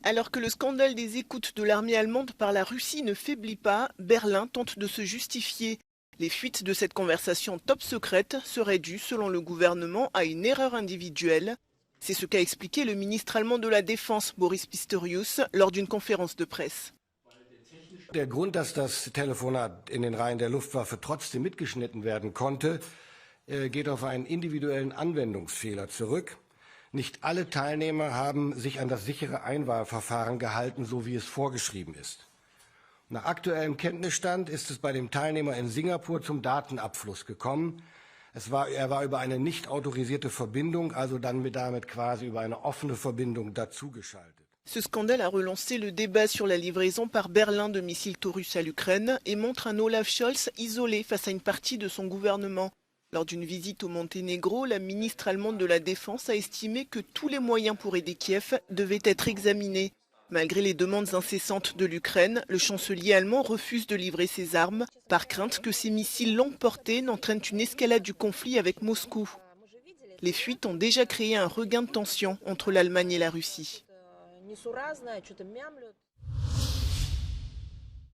Alors que le scandale des écoutes de l'armée allemande par la Russie ne faiblit pas, Berlin tente de se justifier. Les fuites de cette conversation top secrète seraient dues, selon le gouvernement, à une erreur individuelle. C'est ce qu'a expliqué le ministre allemand de la Défense, Boris Pistorius, lors d'une conférence de presse. Der Grund, dass das Telefonat in den Reihen der Luftwaffe trotzdem mitgeschnitten werden konnte, geht auf einen individuellen Anwendungsfehler zurück. Nicht alle Teilnehmer haben sich an das sichere Einwahlverfahren gehalten, so wie es vorgeschrieben ist. Nach aktuellem Kenntnisstand ist es bei dem Teilnehmer in Singapur zum Datenabfluss gekommen. Er war über eine nicht autorisierte Verbindung, also damit quasi über eine offene Verbindung dazugeschaltet. Ce scandale a relancé le débat sur la livraison par Berlin de missiles Taurus à l'Ukraine et montre un Olaf Scholz isolé face à une partie de son gouvernement. Lors d'une visite au Monténégro, la ministre allemande de la Défense a estimé que tous les moyens pour aider Kiev devaient être examinés. Malgré les demandes incessantes de l'Ukraine, le chancelier allemand refuse de livrer ses armes, par crainte que ces missiles longue portée n'entraînent une escalade du conflit avec Moscou. Les fuites ont déjà créé un regain de tension entre l'Allemagne et la Russie.